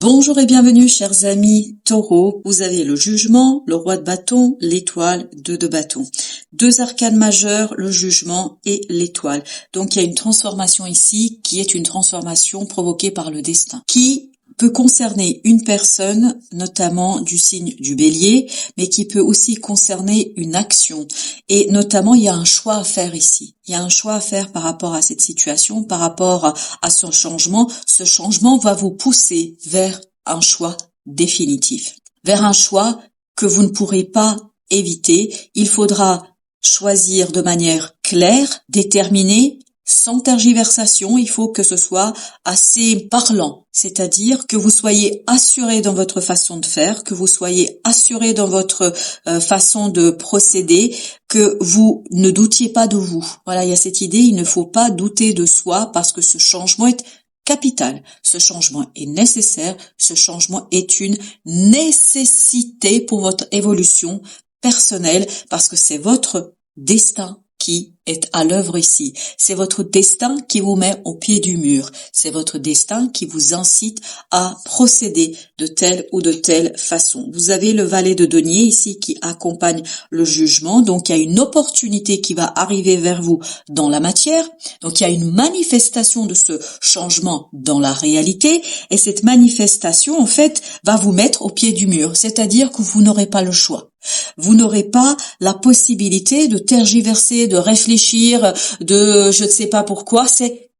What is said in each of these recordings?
Bonjour et bienvenue chers amis Taureau, vous avez le jugement, le roi de bâton, l'étoile, deux de bâton. Deux arcanes majeures, le jugement et l'étoile. Donc il y a une transformation ici qui est une transformation provoquée par le destin, qui peut concerner une personne, notamment du signe du bélier, mais qui peut aussi concerner une action. Et notamment, il y a un choix à faire ici. Il y a un choix à faire par rapport à cette situation, par rapport à son changement. Ce changement va vous pousser vers un choix définitif, vers un choix que vous ne pourrez pas éviter. Il faudra choisir de manière claire, déterminée, sans tergiversation. Il faut que ce soit assez parlant, c'est-à-dire que vous soyez assuré dans votre façon de faire, que vous soyez assuré dans votre façon de procéder, que vous ne doutiez pas de vous. Voilà, il y a cette idée, il ne faut pas douter de soi parce que ce changement est capital. Ce changement est nécessaire, ce changement est une nécessité pour votre évolution personnelle parce que c'est votre destin qui est à l'œuvre ici. C'est votre destin qui vous met au pied du mur. C'est votre destin qui vous incite à procéder de telle ou de telle façon. Vous avez le valet de denier ici qui accompagne le jugement. Donc il y a une opportunité qui va arriver vers vous dans la matière. Donc il y a une manifestation de ce changement dans la réalité. Et cette manifestation, en fait, va vous mettre au pied du mur. C'est-à-dire que vous n'aurez pas le choix. Vous n'aurez pas la possibilité de tergiverser, de réfléchir, je ne sais pas pourquoi,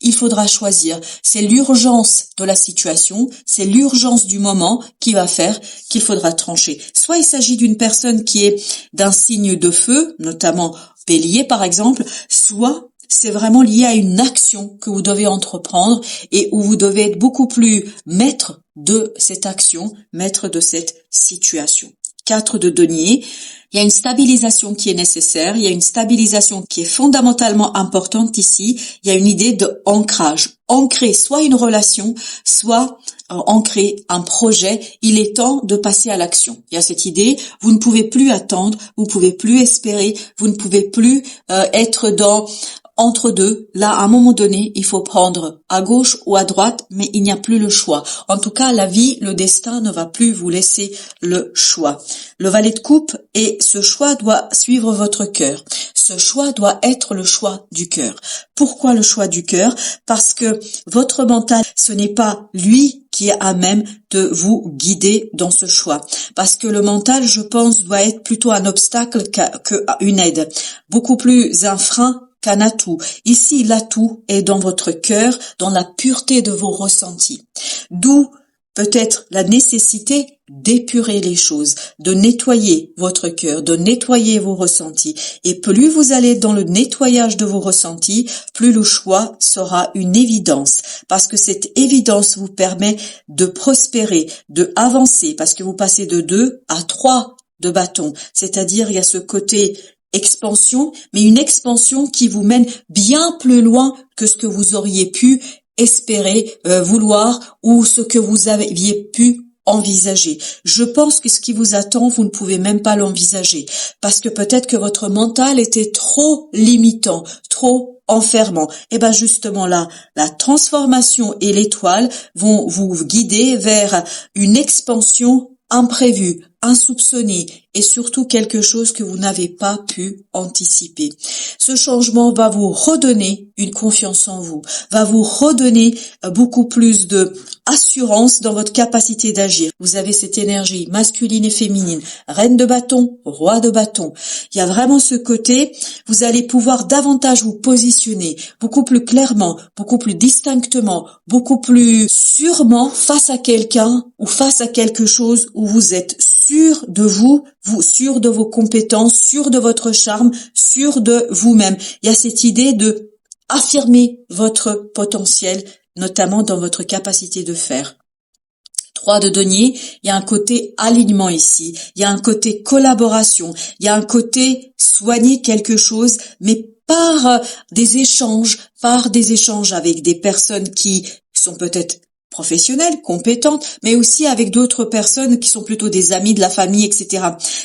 il faudra choisir. C'est l'urgence de la situation, c'est l'urgence du moment qui va faire qu'il faudra trancher. Soit il s'agit d'une personne qui est d'un signe de feu, notamment bélier par exemple, soit c'est vraiment lié à une action que vous devez entreprendre et où vous devez être beaucoup plus maître de cette action, maître de cette situation. 4 de denier, il y a une stabilisation qui est nécessaire, il y a une stabilisation qui est fondamentalement importante ici, il y a une idée de ancrage. Ancrer soit une relation, soit ancrer un projet, il est temps de passer à l'action. Il y a cette idée, vous ne pouvez plus attendre, vous ne pouvez plus espérer, vous ne pouvez plus être entre deux. Là, à un moment donné, il faut prendre à gauche ou à droite, mais il n'y a plus le choix. En tout cas, la vie, le destin ne va plus vous laisser le choix. Le valet de coupe, et ce choix doit suivre votre cœur. Ce choix doit être le choix du cœur. Pourquoi le choix du cœur? Parce que votre mental, ce n'est pas lui qui est à même de vous guider dans ce choix. Parce que le mental, je pense, doit être plutôt un obstacle qu'une aide. Beaucoup plus un frein qu'un atout. Ici, l'atout est dans votre cœur, dans la pureté de vos ressentis. D'où peut-être la nécessité d'épurer les choses, de nettoyer votre cœur, de nettoyer vos ressentis. Et plus vous allez dans le nettoyage de vos ressentis, plus le choix sera une évidence. Parce que cette évidence vous permet de prospérer, de avancer, parce que vous passez de 2 à 3 de bâton. C'est-à-dire, il y a ce côté expansion, mais une expansion qui vous mène bien plus loin que ce que vous auriez pu espérer, vouloir ou ce que vous aviez pu envisager. Je pense que ce qui vous attend, vous ne pouvez même pas l'envisager parce que peut-être que votre mental était trop limitant, trop enfermant. Et ben justement là, la transformation et l'étoile vont vous guider vers une expansion imprévue, insoupçonnée et surtout quelque chose que vous n'avez pas pu anticiper. Ce changement va vous redonner une confiance en vous, va vous redonner beaucoup plus de assurance dans votre capacité d'agir. Vous avez cette énergie masculine et féminine, reine de bâton, roi de bâton. Il y a vraiment ce côté, vous allez pouvoir davantage vous positionner beaucoup plus clairement, beaucoup plus distinctement, beaucoup plus sûrement face à quelqu'un ou face à quelque chose où vous êtes sûr de vous, sûr de vos compétences, sûr de votre charme, sûr de vous-même. Il y a cette idée de affirmer votre potentiel, notamment dans votre capacité de faire. 3 de denier, il y a un côté alignement ici, il y a un côté collaboration, il y a un côté soigner quelque chose, mais par des échanges avec des personnes qui sont peut-être professionnelles, compétentes, mais aussi avec d'autres personnes qui sont plutôt des amis de la famille, etc.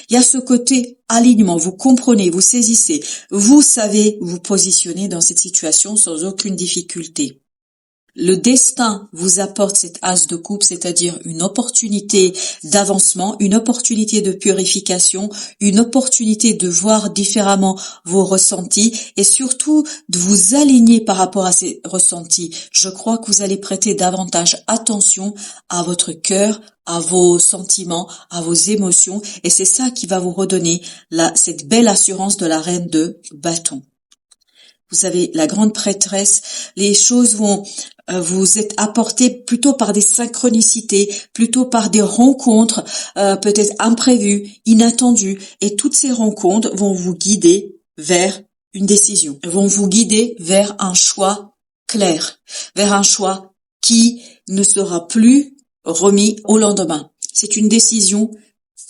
Il y a ce côté alignement, vous comprenez, vous saisissez, vous savez vous positionner dans cette situation sans aucune difficulté. Le destin vous apporte cet as de coupe, c'est-à-dire une opportunité d'avancement, une opportunité de purification, une opportunité de voir différemment vos ressentis et surtout de vous aligner par rapport à ces ressentis. Je crois que vous allez prêter davantage attention à votre cœur, à vos sentiments, à vos émotions et c'est ça qui va vous redonner cette belle assurance de la reine de bâton. Vous avez la grande prêtresse, les choses vont vous être apportées plutôt par des synchronicités, plutôt par des rencontres peut-être imprévues, inattendues. Et toutes ces rencontres vont vous guider vers une décision, vont vous guider vers un choix clair, vers un choix qui ne sera plus remis au lendemain. C'est une décision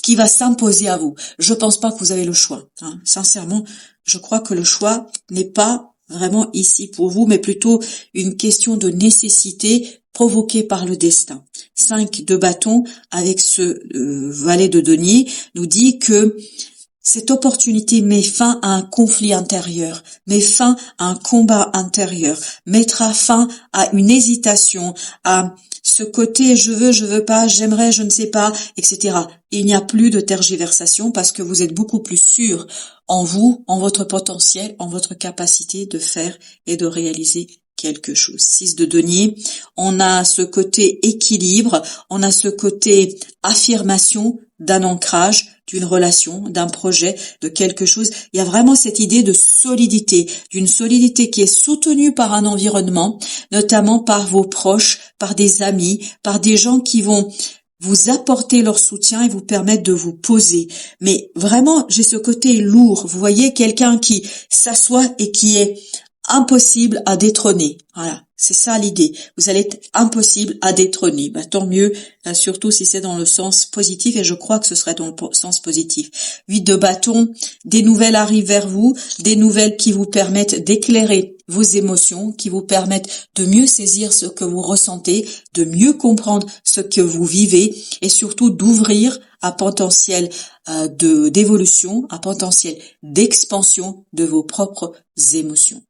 qui va s'imposer à vous. Je pense pas que vous avez le choix. Sincèrement, je crois que le choix n'est pas vraiment ici pour vous, mais plutôt une question de nécessité provoquée par le destin. 5 de bâton avec ce valet de denier nous dit que cette opportunité met fin à un conflit intérieur, met fin à un combat intérieur, mettra fin à une hésitation, à ce côté je veux pas, j'aimerais, je ne sais pas, etc. Il n'y a plus de tergiversation parce que vous êtes beaucoup plus sûr en vous, en votre potentiel, en votre capacité de faire et de réaliser quelque chose. 6 de denier, on a ce côté équilibre, on a ce côté affirmation d'un ancrage, d'une relation, d'un projet, de quelque chose. Il y a vraiment cette idée de solidité, d'une solidité qui est soutenue par un environnement, notamment par vos proches, par des amis, par des gens qui vont vous apporter leur soutien et vous permettre de vous poser. Mais vraiment, j'ai ce côté lourd. Vous voyez, quelqu'un qui s'assoit et qui est impossible à détrôner. Voilà, c'est ça l'idée. Vous allez être impossible à détrôner. Tant mieux, surtout si c'est dans le sens positif, et je crois que ce serait dans le sens positif. 8 de bâton, des nouvelles arrivent vers vous, des nouvelles qui vous permettent d'éclairer vos émotions, qui vous permettent de mieux saisir ce que vous ressentez, de mieux comprendre ce que vous vivez, et surtout d'ouvrir à potentiel d'évolution, à potentiel d'expansion de vos propres émotions.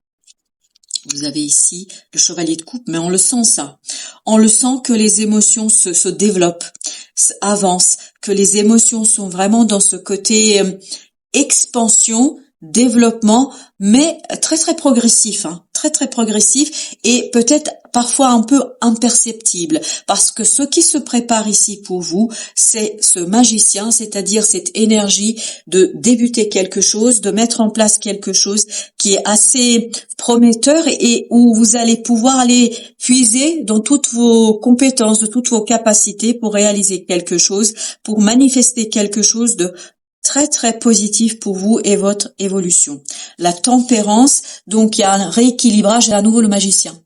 Vous avez ici le chevalier de coupe, mais on le sent ça. On le sent que les émotions se développent, avancent, que les émotions sont vraiment dans ce côté expansion, développement, mais très très progressif, très très progressif et peut-être parfois un peu imperceptible, parce que ce qui se prépare ici pour vous, c'est ce magicien, c'est-à-dire cette énergie de débuter quelque chose, de mettre en place quelque chose qui est assez prometteur et où vous allez pouvoir aller puiser dans toutes vos compétences, de toutes vos capacités pour réaliser quelque chose, pour manifester quelque chose de très très positif pour vous et votre évolution. La tempérance, donc il y a un rééquilibrage et à nouveau le magicien.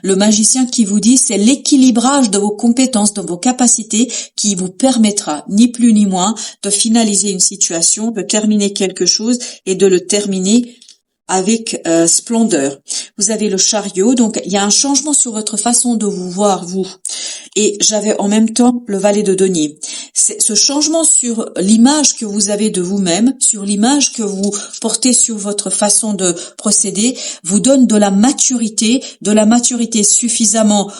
Le magicien qui vous dit c'est l'équilibrage de vos compétences, de vos capacités qui vous permettra ni plus ni moins de finaliser une situation, de terminer quelque chose et de le terminer avec splendeur. Vous avez le chariot, donc il y a un changement sur votre façon de vous voir, vous. Et j'avais en même temps le valet de denier. C'est ce changement sur l'image que vous avez de vous-même, sur l'image que vous portez sur votre façon de procéder, vous donne de la maturité suffisamment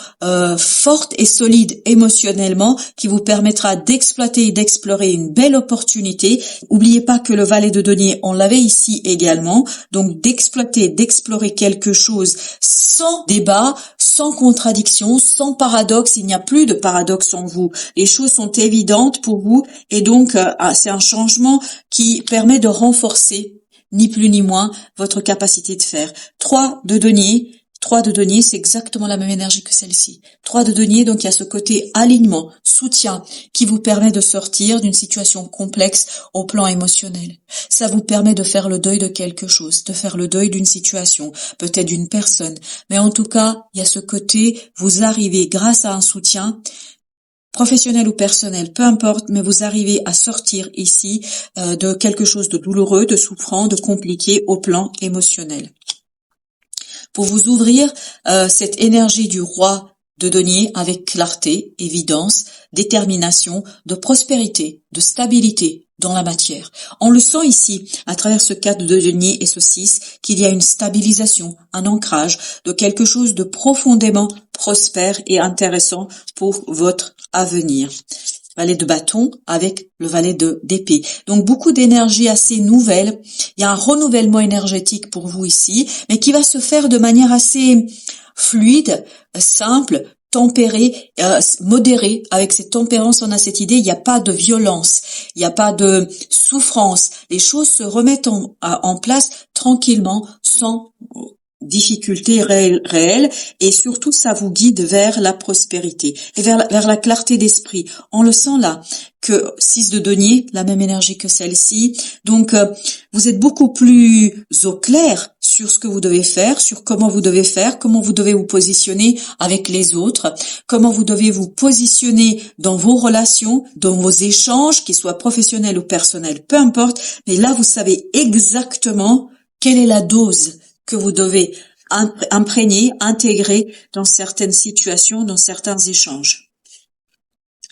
forte et solide émotionnellement qui vous permettra d'exploiter et d'explorer une belle opportunité. N'oubliez pas que le valet de denier, on l'avait ici également, donc d'exploiter, d'explorer quelque chose sans débat, sans contradiction, sans paradoxe. Il n'y a plus de paradoxe en vous. Les choses sont évidentes pour vous et donc c'est un changement qui permet de renforcer, ni plus ni moins, votre capacité de faire. 3 de denier. 3 de denier, c'est exactement la même énergie que celle-ci. 3 de denier, donc il y a ce côté alignement, soutien, qui vous permet de sortir d'une situation complexe au plan émotionnel. Ça vous permet de faire le deuil de quelque chose, de faire le deuil d'une situation, peut-être d'une personne. Mais en tout cas, il y a ce côté, vous arrivez grâce à un soutien, professionnel ou personnel, peu importe, mais vous arrivez à sortir ici de quelque chose de douloureux, de souffrant, de compliqué au plan émotionnel. Pour vous ouvrir cette énergie du roi de denier avec clarté, évidence, détermination, de prospérité, de stabilité dans la matière. On le sent ici, à travers ce 4 de denier et ce 6, qu'il y a une stabilisation, un ancrage de quelque chose de profondément prospère et intéressant pour votre avenir. Valet de bâton avec le valet d'épée. Donc beaucoup d'énergie assez nouvelle. Il y a un renouvellement énergétique pour vous ici, mais qui va se faire de manière assez fluide, simple, tempérée, modérée. Avec cette tempérance, on a cette idée, il n'y a pas de violence, il n'y a pas de souffrance. Les choses se remettent en place tranquillement, sans difficultés réelles, et surtout ça vous guide vers la prospérité et vers la clarté d'esprit. On le sent là que 6 de denier, la même énergie que celle-ci, donc vous êtes beaucoup plus au clair sur ce que vous devez faire, sur comment vous devez faire, comment vous devez vous positionner avec les autres, comment vous devez vous positionner dans vos relations, dans vos échanges, qu'ils soient professionnels ou personnels, peu importe, mais là vous savez exactement quelle est la dose que vous devez imprégner, intégrer dans certaines situations, dans certains échanges.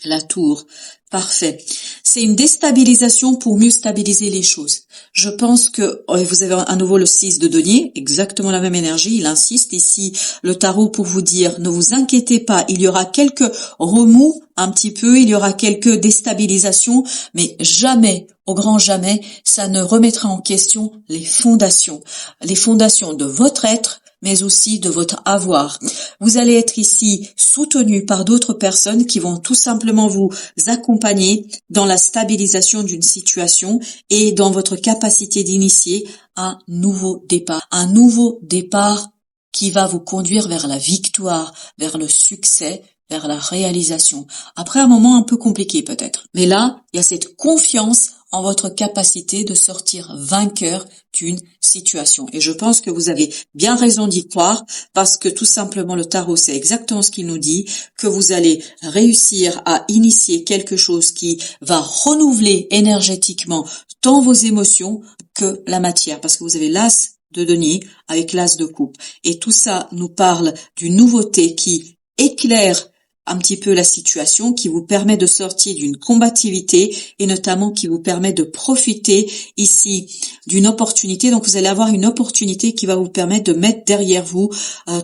La tour, parfait. C'est une déstabilisation pour mieux stabiliser les choses. Je pense que vous avez à nouveau le 6 de denier, exactement la même énergie, il insiste ici le tarot pour vous dire ne vous inquiétez pas, il y aura quelques remous un petit peu, il y aura quelques déstabilisations, mais jamais, au grand jamais, ça ne remettra en question les fondations de votre être, mais aussi de votre avoir. Vous allez être ici soutenu par d'autres personnes qui vont tout simplement vous accompagner dans la stabilisation d'une situation et dans votre capacité d'initier un nouveau départ qui va vous conduire vers la victoire, vers le succès, vers la réalisation. Après un moment un peu compliqué peut-être. Mais là, il y a cette confiance en votre capacité de sortir vainqueur d'une situation. Et je pense que vous avez bien raison d'y croire parce que tout simplement le tarot, c'est exactement ce qu'il nous dit, que vous allez réussir à initier quelque chose qui va renouveler énergétiquement tant vos émotions que la matière. Parce que vous avez l'as de denier avec l'as de coupe. Et tout ça nous parle d'une nouveauté qui éclaire un petit peu la situation, qui vous permet de sortir d'une combativité et notamment qui vous permet de profiter ici d'une opportunité. Donc vous allez avoir une opportunité qui va vous permettre de mettre derrière vous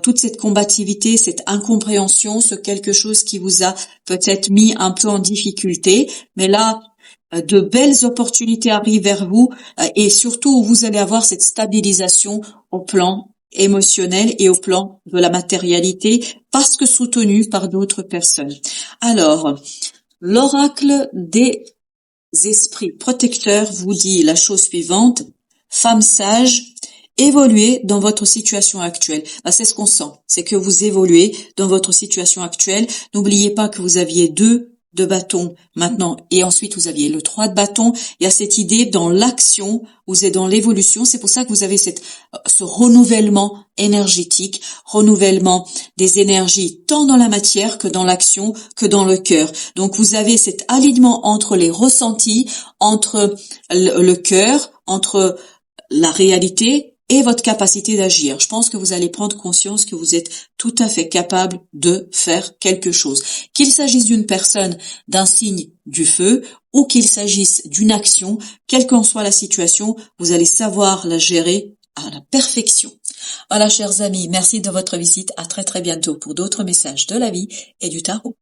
toute cette combativité, cette incompréhension, ce quelque chose qui vous a peut-être mis un peu en difficulté. Mais là, de belles opportunités arrivent vers vous et surtout vous allez avoir cette stabilisation au plan émotionnel et au plan de la matérialité parce que soutenu par d'autres personnes. Alors, l'oracle des esprits protecteurs vous dit la chose suivante: femme sage, évoluez dans votre situation actuelle. C'est ce qu'on sent, c'est que vous évoluez dans votre situation actuelle. N'oubliez pas que vous aviez 2 de bâton maintenant et ensuite vous aviez le 3 de bâton. Il y a cette idée dans l'action, vous êtes dans l'évolution, c'est pour ça que vous avez ce renouvellement énergétique, renouvellement des énergies tant dans la matière que dans l'action que dans le cœur. Donc vous avez cet alignement entre les ressentis, entre le cœur, entre la réalité et votre capacité d'agir. Je pense que vous allez prendre conscience que vous êtes tout à fait capable de faire quelque chose. Qu'il s'agisse d'une personne, d'un signe du feu, ou qu'il s'agisse d'une action, quelle qu'en soit la situation, vous allez savoir la gérer à la perfection. Voilà, chers amis, merci de votre visite. À très très bientôt pour d'autres messages de la vie et du tarot.